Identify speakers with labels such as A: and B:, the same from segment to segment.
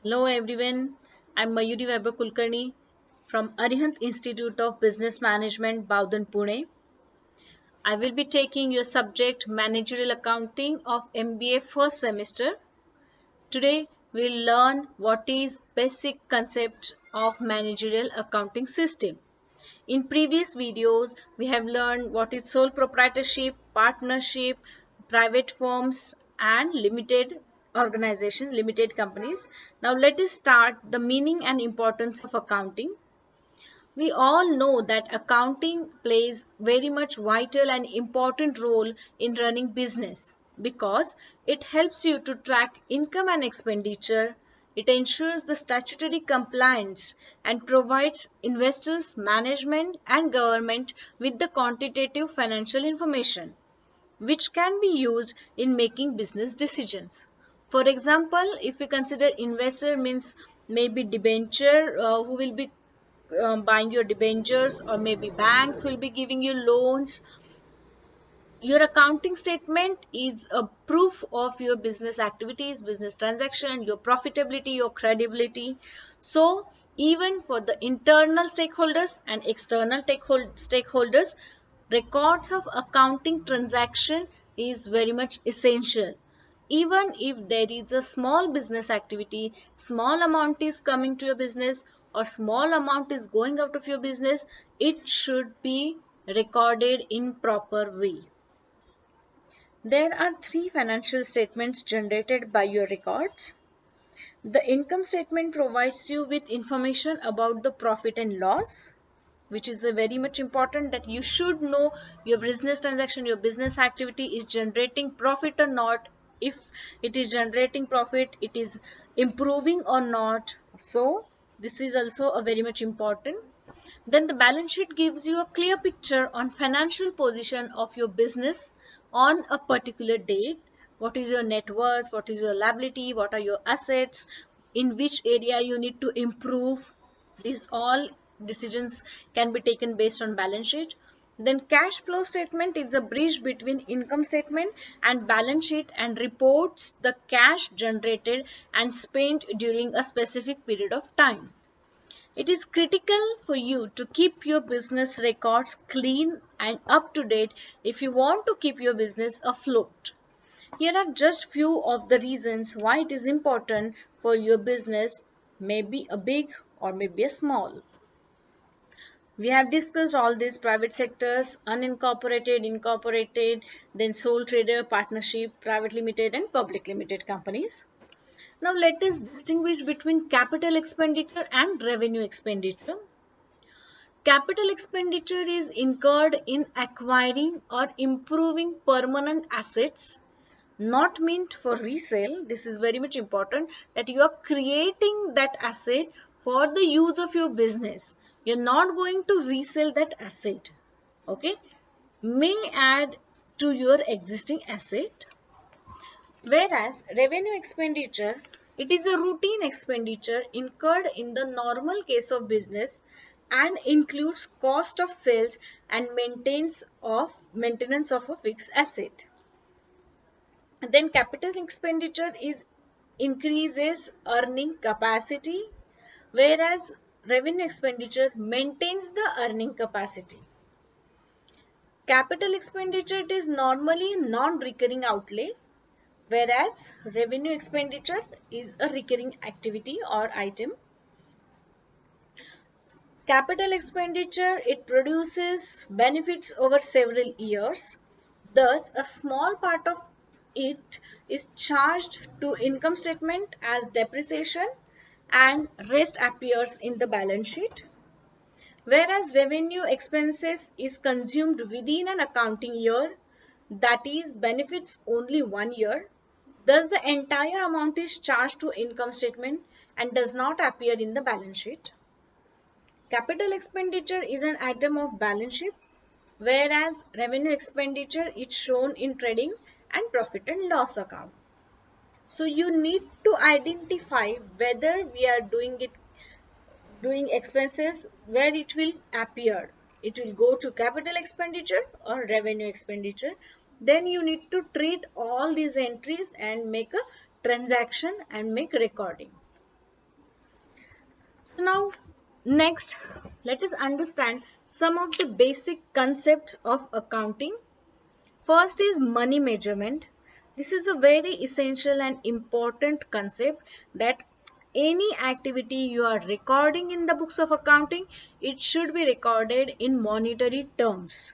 A: Hello everyone, I'm Mayuri Vaibhav Kulkarni from Arihant Institute of Business Management, Bowdon, Pune. I will be taking your subject Managerial Accounting of MBA first semester. Today we'll learn what is basic concept of managerial accounting system. In previous videos, we have learned what is sole proprietorship, partnership, private firms, and limited organization, limited companies. Now let us start the meaning and importance of accounting. We all know that accounting plays very much vital and important role in running business because it helps you to track income and expenditure. It ensures the statutory compliance and provides investors, management and government with the quantitative financial information which can be used in making business decisions. For example, if we consider investor means maybe debenture who will be buying your debentures, or maybe banks will be giving you loans. Your accounting statement is a proof of your business activities, business transaction, your profitability, your credibility. So even for the internal stakeholders and external stakeholders, records of accounting transaction is very much essential. Even if there is a small business activity, small amount is coming to your business or small amount is going out of your business, it should be recorded in proper way. There are three financial statements generated by your records. The income statement provides you with information about the profit and loss, which is a very much important that you should know your business transaction, your business activity is generating profit or not. If it is generating profit, it is improving or not. So this is also a very much important. Then the balance sheet gives you a clear picture on financial position of your business on a particular date. What is your net worth? What is your liability? What are your assets? In which area you need to improve? These all decisions can be taken based on balance sheet. Then cash flow statement is a bridge between income statement and balance sheet and reports the cash generated and spent during a specific period of time. It is critical for you to keep your business records clean and up to date if you want to keep your business afloat. Here are just few of the reasons why it is important for your business, maybe a big or maybe a small. We have discussed all these private sectors, unincorporated, incorporated, then sole trader, partnership, private limited and public limited companies. Now let us distinguish between capital expenditure and revenue expenditure. Capital expenditure is incurred in acquiring or improving permanent assets not meant for resale. This is very much important that you are creating that asset for the use of your business. You're not going to resell that asset. Okay. May add to your existing asset. Whereas revenue expenditure, it is a routine expenditure incurred in the normal case of business and includes cost of sales and maintenance of a fixed asset. And then capital expenditure is increases earning capacity, whereas revenue expenditure maintains the earning capacity. Capital expenditure, it is normally non-recurring outlay, whereas revenue expenditure is a recurring activity or item. Capital expenditure, it produces benefits over several years. Thus, a small part of it is charged to income statement as depreciation and rest appears in the balance sheet. Whereas revenue expenses is consumed within an accounting year, that is benefits only 1 year. Thus, the entire amount is charged to income statement and does not appear in the balance sheet. Capital expenditure is an item of balance sheet, whereas revenue expenditure is shown in trading and profit and loss account. So you need to identify whether we are doing expenses where it will appear. It will go to capital expenditure or revenue expenditure. Then you need to treat all these entries and make a transaction and make recording. So now next let us understand some of the basic concepts of accounting. First is money measurement. This is a very essential and important concept that any activity you are recording in the books of accounting, it should be recorded in monetary terms.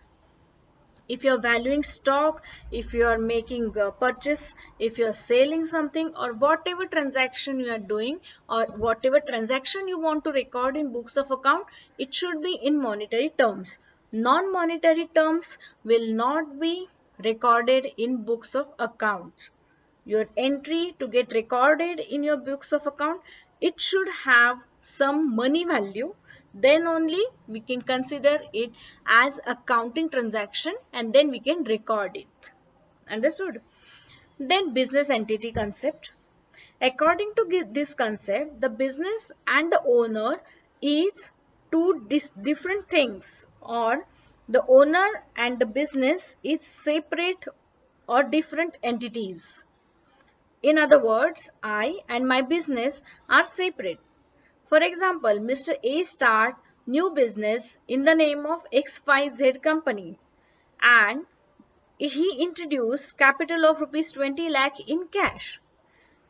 A: If you're valuing stock, if you are making a purchase, if you're selling something, or whatever transaction you are doing, or whatever transaction you want to record in books of account, it should be in monetary terms. Non-monetary terms will not be recorded in books of accounts. Your entry to get recorded in your books of account, it should have some money value, then only we can consider it as accounting transaction and then we can record it. Understood? Then business entity concept. According to this concept, the business and the owner is two different things, or the owner and the business is separate or different entities. In other words, I and my business are separate. For example, Mr. A start new business in the name of XYZ company and he introduced capital of rupees 20 lakh in cash.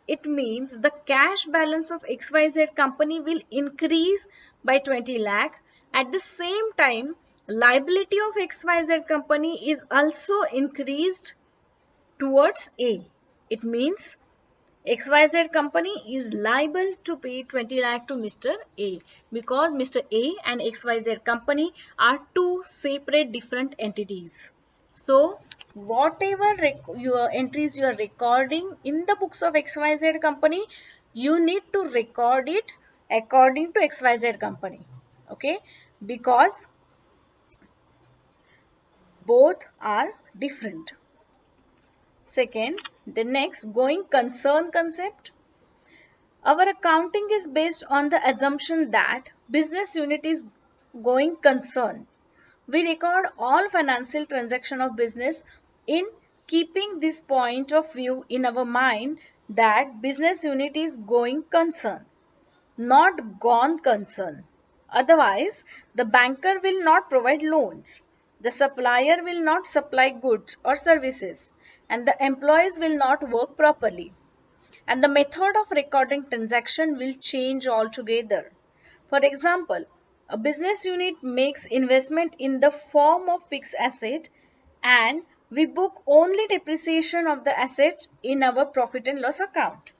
A: It means the cash balance of XYZ company will increase by 20 lakh. At the same time, liability of XYZ company is also increased towards A. It means XYZ company is liable to pay 20 lakh to Mr. A because Mr. A and XYZ company are two separate different entities. So, whatever your entries you are recording in the books of XYZ company, you need to record it according to XYZ company. Okay, because both are different. Second, the next going concern concept. Our accounting is based on the assumption that business unit is going concern. We record all financial transaction of business in keeping this point of view in our mind that business unit is going concern, not gone concern. Otherwise, the banker will not provide loans. The supplier will not supply goods or services and the employees will not work properly and the method of recording transaction will change altogether. For example, a business unit makes investment in the form of fixed asset and we book only depreciation of the asset in our profit and loss account,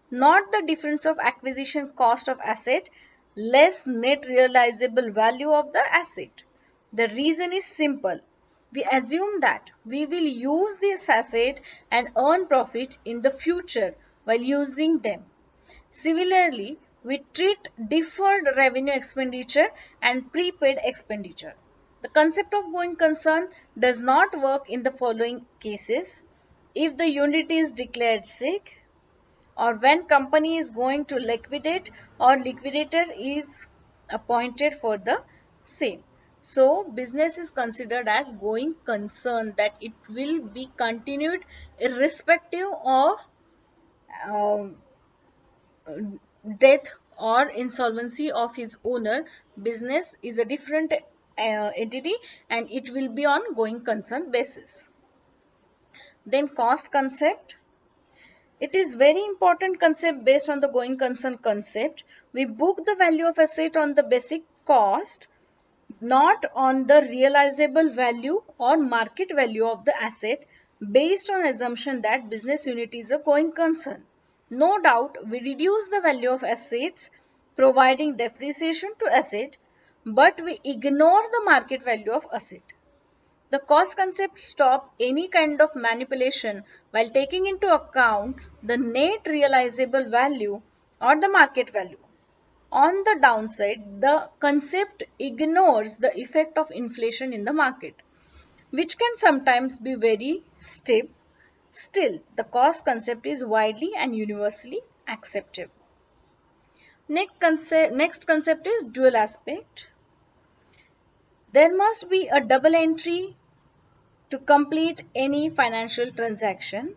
A: not the difference of acquisition cost of asset less net realizable value of the asset. The reason is simple. We assume that we will use this asset and earn profit in the future while using them. Similarly, we treat deferred revenue expenditure and prepaid expenditure. The concept of going concern does not work in the following cases. If the unit is declared sick, or when company is going to liquidate or liquidator is appointed for the same. So business is considered as going concern, that it will be continued irrespective of um, death or insolvency of his owner. Business is a different entity and it will be on going concern basis. Then cost concept. It is very important concept based on the going concern concept. We book the value of asset on the basic cost, not on the realizable value or market value of the asset based on assumption that business unit is a going concern. No doubt, we reduce the value of assets providing depreciation to asset, but we ignore the market value of asset. The cost concept stops any kind of manipulation while taking into account the net realizable value or the market value. On the downside, the concept ignores the effect of inflation in the market, which can sometimes be very steep. Still, the cost concept is widely and universally accepted. Next concept is dual aspect. There must be a double entry to complete any financial transaction,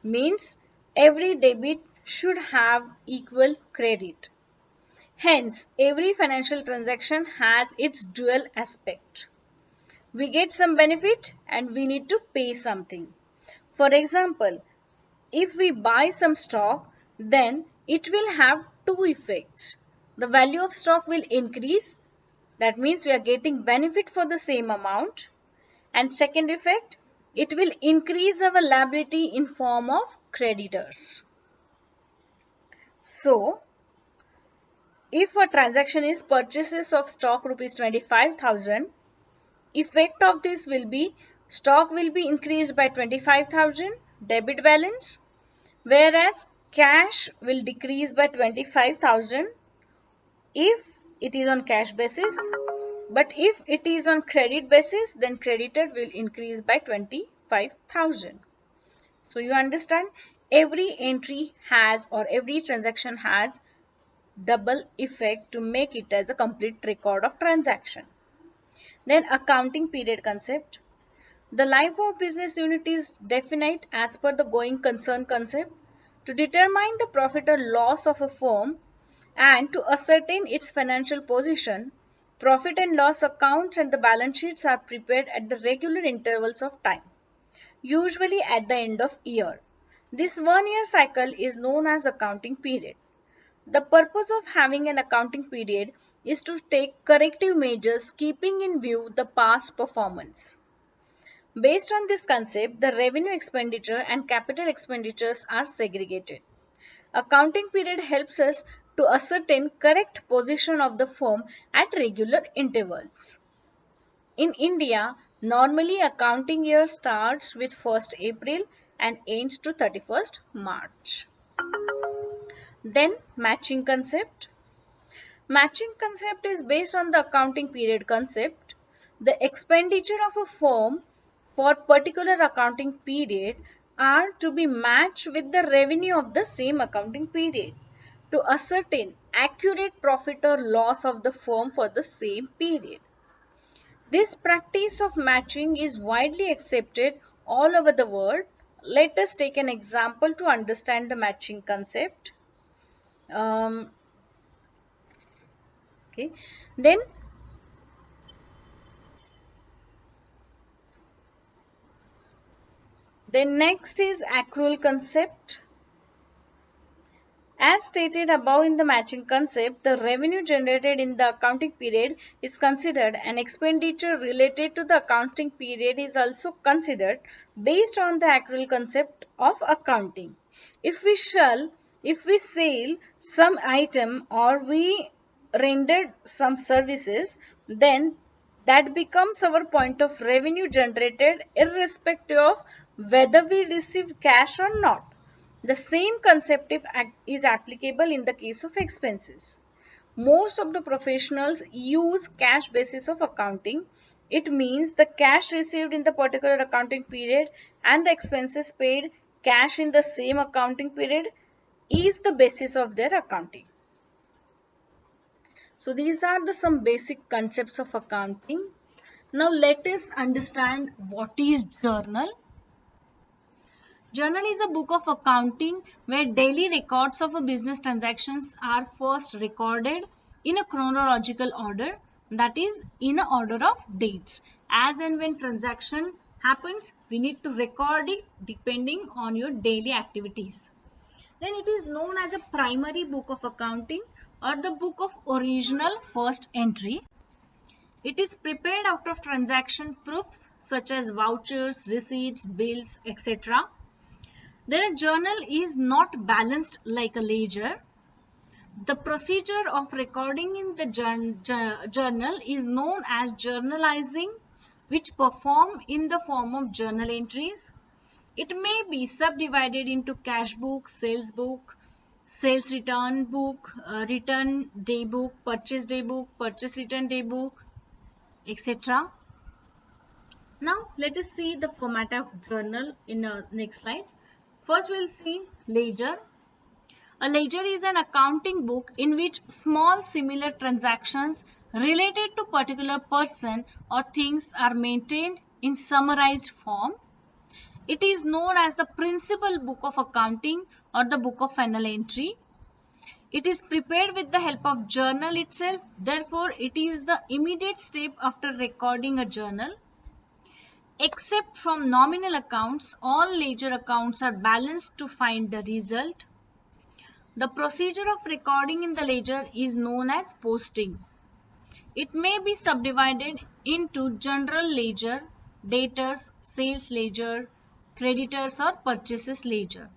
A: means every debit should have equal credit. Hence, every financial transaction has its dual aspect. We get some benefit and we need to pay something. For example, if we buy some stock, then it will have two effects. The value of stock will increase. That means we are getting benefit for the same amount. And second effect, it will increase our liability in form of creditors. So, if a transaction is purchases of stock rupees 25,000, effect of this will be stock will be increased by 25,000 debit balance, whereas cash will decrease by 25,000 if it is on cash basis, but if it is on credit basis, then credited will increase by 25,000. So you understand, every entry has or every transaction has double effect to make it as a complete record of transaction. Then accounting period concept. The life of business unit is definite as per the going concern concept. To determine the profit or loss of a firm and to ascertain its financial position, profit and loss accounts and the balance sheets are prepared at the regular intervals of time, usually at the end of year. This 1 year cycle is known as accounting period. The purpose of having an accounting period is to take corrective measures keeping in view the past performance. Based on this concept, the revenue expenditure and capital expenditures are segregated. Accounting period helps us to ascertain correct position of the firm at regular intervals. In India, normally accounting year starts with 1st April and ends to 31st March. Then matching concept. Matching concept is based on the accounting period concept. The expenditure of a firm for particular accounting period are to be matched with the revenue of the same accounting period to ascertain accurate profit or loss of the firm for the same period. This practice of matching is widely accepted all over the world. Let us take an example to understand the matching concept. Okay. Then next is accrual concept. As stated above in the matching concept, the revenue generated in the accounting period is considered and expenditure related to the accounting period is also considered based on the accrual concept of accounting. If we sell some item or we rendered some services, then that becomes our point of revenue generated irrespective of whether we receive cash or not. The same concept is applicable in the case of expenses. Most of the professionals use cash basis of accounting. It means the cash received in the particular accounting period and the expenses paid cash in the same accounting period is the basis of their accounting. So these are some basic concepts of accounting. Now let us understand what is journal. Journal is a book of accounting where daily records of a business transactions are first recorded in a chronological order, that is in a order of dates. As and when transaction happens, we need to record it depending on your daily activities. Then it is known as a primary book of accounting or the book of original first entry. It is prepared out of transaction proofs such as vouchers, receipts, bills, etc. Then a journal is not balanced like a ledger. The procedure of recording in the journal is known as journalizing, which perform in the form of journal entries. It may be subdivided into cash book, sales return book, return day book, purchase return day book, etc. Now let us see the format of journal in the next slide. First we'll see ledger. A ledger is an accounting book in which small similar transactions related to particular person or things are maintained in summarized form. It is known as the principal book of accounting or the book of final entry. It is prepared with the help of journal itself. Therefore, it is the immediate step after recording a journal. Except from nominal accounts, all ledger accounts are balanced to find the result. The procedure of recording in the ledger is known as posting. It may be subdivided into general ledger, debtors, sales ledger, creditors or purchases ledger.